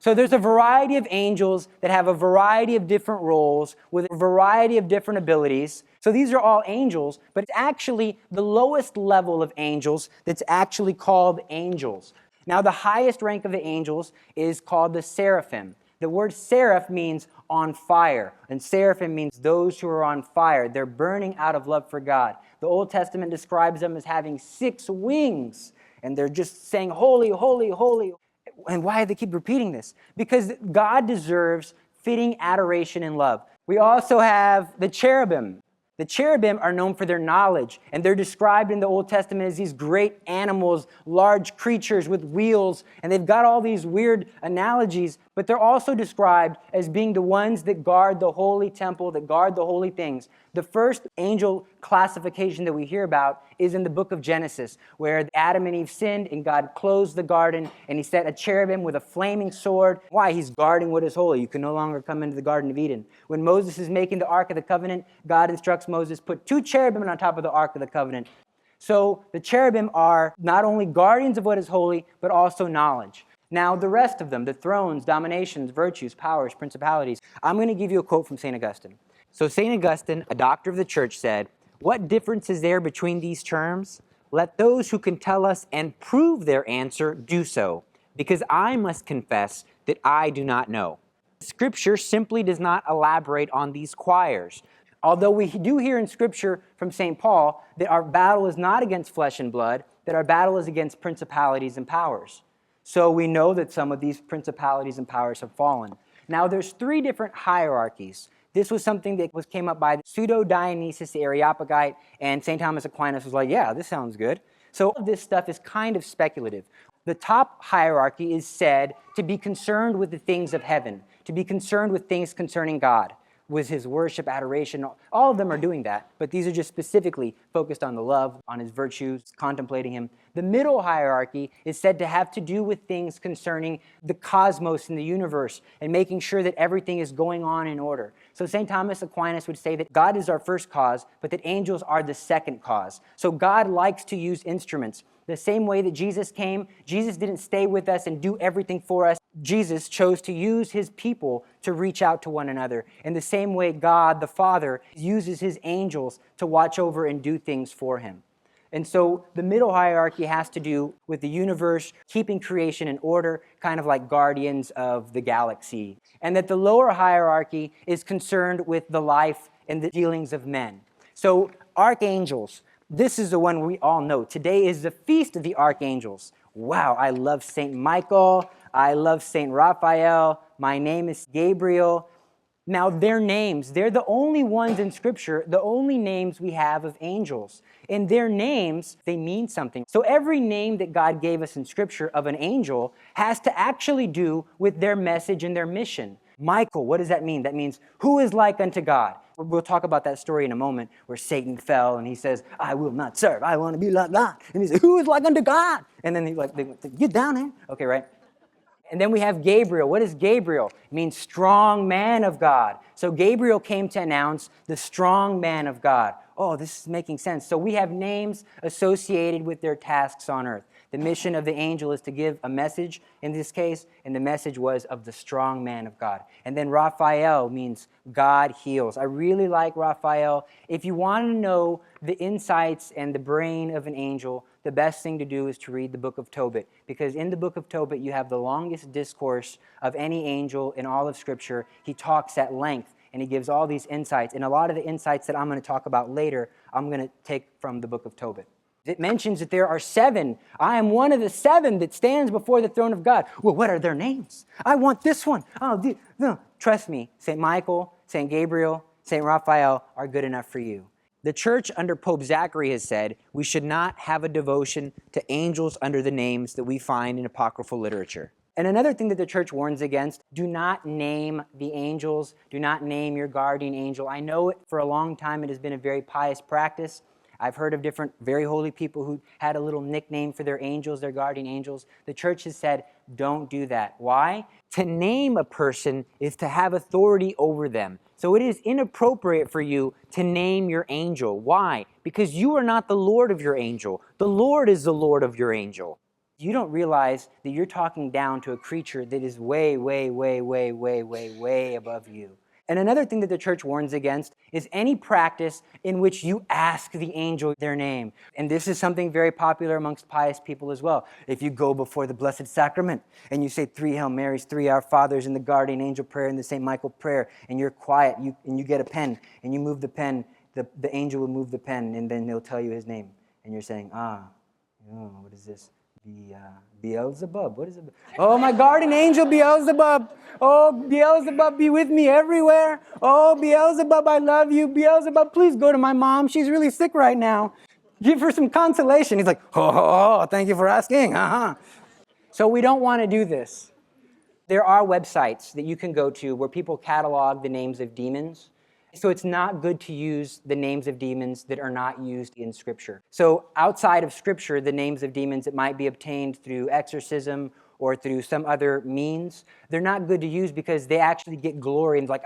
So there's a variety of angels that have a variety of different roles with a variety of different abilities. So these are all angels, but it's actually the lowest level of angels that's actually called angels. Now the highest rank of the angels is called the seraphim. The word seraph means on fire, and seraphim means those who are on fire. They're burning out of love for God. The Old Testament describes them as having 6 wings, and they're just saying, holy, holy, holy. And why do they keep repeating this? Because God deserves fitting adoration and love. We also have the cherubim. The cherubim are known for their knowledge, and they're described in the Old Testament as these great animals, large creatures with wheels, and they've got all these weird analogies, but they're also described as being the ones that guard the holy temple, that guard the holy things. The first angel classification that we hear about is in the book of Genesis, where Adam and Eve sinned and God closed the garden and he set a cherubim with a flaming sword. Why? He's guarding what is holy. You can no longer come into the Garden of Eden. When Moses is making the Ark of the Covenant, God instructs Moses, put 2 cherubim on top of the Ark of the Covenant. So the cherubim are not only guardians of what is holy, but also knowledge. Now the rest of them, the thrones, dominations, virtues, powers, principalities, I'm going to give you a quote from St. Augustine. So St. Augustine, a doctor of the church, said, "What difference is there between these terms? Let those who can tell us and prove their answer do so, because I must confess that I do not know." Scripture simply does not elaborate on these choirs. Although we do hear in Scripture from St. Paul that our battle is not against flesh and blood, that our battle is against principalities and powers. So we know that some of these principalities and powers have fallen. Now there's 3 different hierarchies. This was something that came up by Pseudo-Dionysius the Areopagite, and St. Thomas Aquinas was like, yeah, this sounds good. So all of this stuff is kind of speculative. The top hierarchy is said to be concerned with the things of heaven, to be concerned with things concerning God, with his worship, adoration. All of them are doing that, but these are just specifically focused on the love, on his virtues, contemplating him. The middle hierarchy is said to have to do with things concerning the cosmos and the universe and making sure that everything is going on in order. So St. Thomas Aquinas would say that God is our first cause, but that angels are the second cause. So God likes to use instruments. The same way that Jesus came, Jesus didn't stay with us and do everything for us. Jesus chose to use his people to reach out to one another. In the same way, God, the Father, uses his angels to watch over and do things for him. And so the middle hierarchy has to do with the universe, keeping creation in order, kind of like guardians of the galaxy. And that the lower hierarchy is concerned with the life and the dealings of men. So archangels, this is the one we all know. Today is the feast of the archangels. Wow, I love St. Michael. I love St. Raphael. My name is Gabriel. Now their names, they're the only ones in Scripture, the only names we have of angels. And their names, they mean something. So every name that God gave us in Scripture of an angel has to actually do with their message and their mission. Michael, what does that mean? That means, who is like unto God? We'll talk about that story in a moment where Satan fell and he says, I will not serve. I want to be like God. And he says, who is like unto God? And then they get down here. Okay, right? And then we have Gabriel. What is Gabriel? It means strong man of God. So Gabriel came to announce the strong man of God. Oh, this is making sense. So we have names associated with their tasks on earth. The mission of the angel is to give a message in this case, and the message was of the strong man of God. And then Raphael means God heals. I really like Raphael. If you want to know the insights and the brain of an angel, the best thing to do is to read the book of Tobit, because in the book of Tobit you have the longest discourse of any angel in all of Scripture. He talks at length and he gives all these insights, and a lot of the insights that I'm going to talk about later, I'm going to take from the book of Tobit. It mentions that there are 7. I am one of the 7 that stands before the throne of God. Well, what are their names? I want this one. Oh, no. Trust me, St. Michael, St. Gabriel, St. Raphael are good enough for you. The church under Pope Zachary has said we should not have a devotion to angels under the names that we find in apocryphal literature. And another thing that the church warns against, do not name the angels. Do not name your guardian angel. I know for a long time it has been a very pious practice. I've heard of different very holy people who had a little nickname for their angels, their guardian angels. The church has said, don't do that. Why? To name a person is to have authority over them. So it is inappropriate for you to name your angel. Why? Because you are not the Lord of your angel. The Lord is the Lord of your angel. You don't realize that you're talking down to a creature that is way, way, way, way, way, way, way above you. And another thing that the church warns against is any practice in which you ask the angel their name. And this is something very popular amongst pious people as well. If you go before the Blessed Sacrament and you say 3 Hail Marys, 3 Our Fathers, and the Guardian Angel Prayer and the St. Michael Prayer, and you're quiet, and you get a pen, and you move the pen, the angel will move the pen, and then he'll tell you his name. And you're saying, what is this? Beelzebub. What is it? Oh, my guardian angel, Beelzebub. Oh, Beelzebub, be with me everywhere. Oh, Beelzebub, I love you. Beelzebub, please go to my mom. She's really sick right now. Give her some consolation. He's like, thank you for asking. So we don't want to do this. There are websites that you can go to where people catalog the names of demons. So it's not good to use the names of demons that are not used in Scripture. So outside of Scripture, the names of demons that might be obtained through exorcism or through some other means, they're not good to use because they actually get glory and like,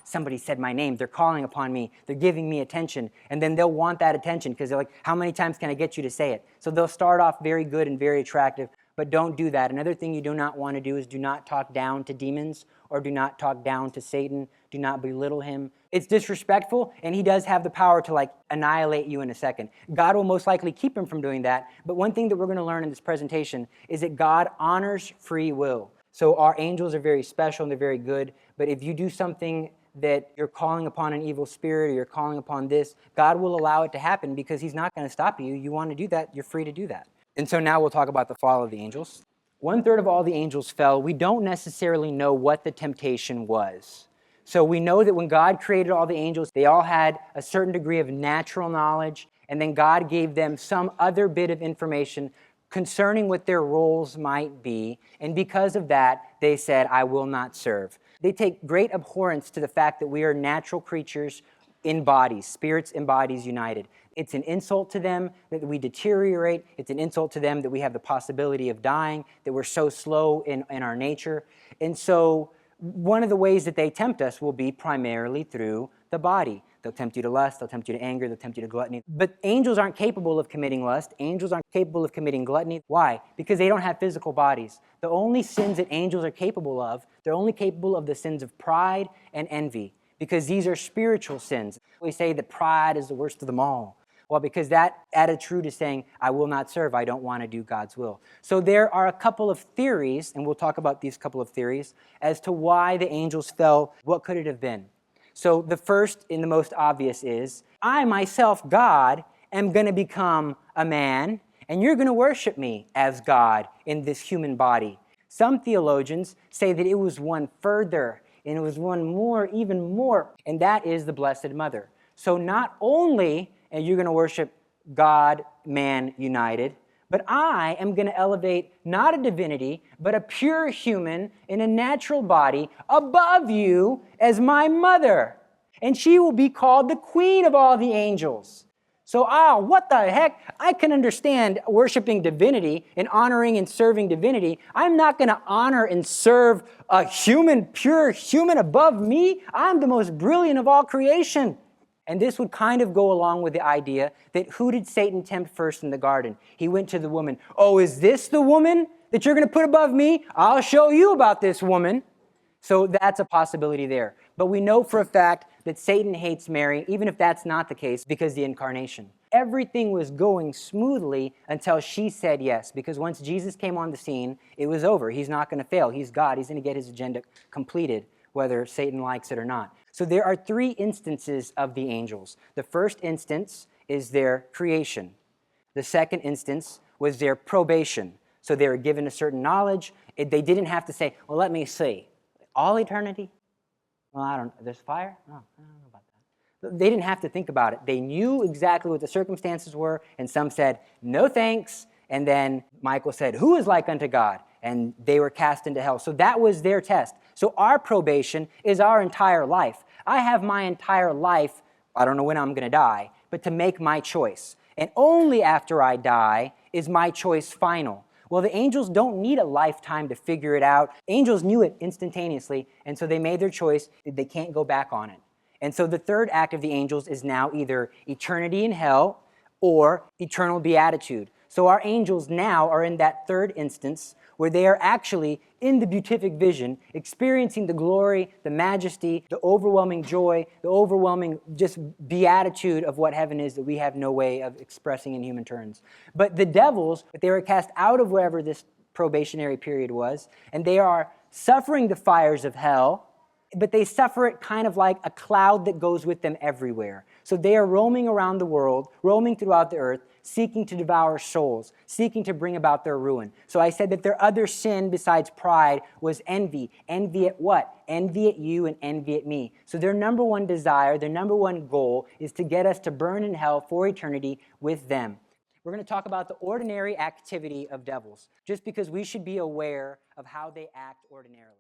somebody said my name. They're calling upon me. They're giving me attention. And then they'll want that attention because they're like, how many times can I get you to say it? So they'll start off very good and very attractive, but don't do that. Another thing you do not want to do is do not talk down to demons or do not talk down to Satan. Do not belittle him. It's disrespectful, and he does have the power to annihilate you in a second. God will most likely keep him from doing that, but one thing that we're going to learn in this presentation is that God honors free will. So our angels are very special and they're very good, but if you do something that you're calling upon an evil spirit or you're calling upon this, God will allow it to happen because he's not going to stop you. You want to do that, you're free to do that. And so now we'll talk about the fall of the angels. 1/3 of all the angels fell. We don't necessarily know what the temptation was. So we know that when God created all the angels, they all had a certain degree of natural knowledge, and then God gave them some other bit of information concerning what their roles might be, and because of that, they said, I will not serve. They take great abhorrence to the fact that we are natural creatures in bodies, spirits and bodies united. It's an insult to them that we deteriorate. It's an insult to them that we have the possibility of dying, that we're so slow in our nature. And so one of the ways that they tempt us will be primarily through the body. They'll tempt you to lust, they'll tempt you to anger, they'll tempt you to gluttony. But angels aren't capable of committing lust. Angels aren't capable of committing gluttony. Why? Because they don't have physical bodies. The only sins that angels are capable of, they're only capable of the sins of pride and envy, because these are spiritual sins. We say that pride is the worst of them all. Well, because that added true to saying, I will not serve, I don't want to do God's will. So there are a couple of theories, and we'll talk about these couple of theories, as to why the angels fell. What could it have been? So the first and the most obvious is, I myself, God, am going to become a man, and you're going to worship me as God in this human body. Some theologians say that it was one further, and it was one more, even more, and that is the Blessed Mother. So not only are you going to worship God, man united, but I am going to elevate not a divinity, but a pure human in a natural body above you as my mother. And she will be called the queen of all the angels. So, what the heck? I can understand worshiping divinity and honoring and serving divinity. I'm not going to honor and serve a human, pure human above me. I'm the most brilliant of all creation. And this would kind of go along with the idea that who did Satan tempt first in the garden? He went to the woman. Oh, is this the woman that you're going to put above me? I'll show you about this woman. So that's a possibility there. But we know for a fact that Satan hates Mary, even if that's not the case, because of the incarnation. Everything was going smoothly until she said yes, because once Jesus came on the scene, it was over. He's not going to fail. He's God. He's going to get his agenda completed, whether Satan likes it or not. So there are 3 instances of the angels. The first instance is their creation. The second instance was their probation. So they were given a certain knowledge. They didn't have to say, well, let me see. All eternity? Well, I don't know. There's fire? Oh, I don't know about that. They didn't have to think about it. They knew exactly what the circumstances were, and some said, no thanks. And then Michael said, who is like unto God? And they were cast into hell. So that was their test. So our probation is our entire life. I have my entire life, I don't know when I'm going to die, but to make my choice. And only after I die is my choice final. Well, the angels don't need a lifetime to figure it out. Angels knew it instantaneously, and so they made their choice. They can't go back on it. And so the third act of the angels is now either eternity in hell or eternal beatitude. So our angels now are in that third instance where they are actually in the beatific vision, experiencing the glory, the majesty, the overwhelming joy, the overwhelming just beatitude of what heaven is that we have no way of expressing in human terms. But the devils, they were cast out of wherever this probationary period was, and they are suffering the fires of hell, but they suffer it kind of like a cloud that goes with them everywhere. So they are roaming around the world, roaming throughout the earth, seeking to devour souls, seeking to bring about their ruin. So I said that their other sin besides pride was envy. Envy at what? Envy at you and envy at me. So their number one desire, their number one goal is to get us to burn in hell for eternity with them. We're going to talk about the ordinary activity of devils, just because we should be aware of how they act ordinarily.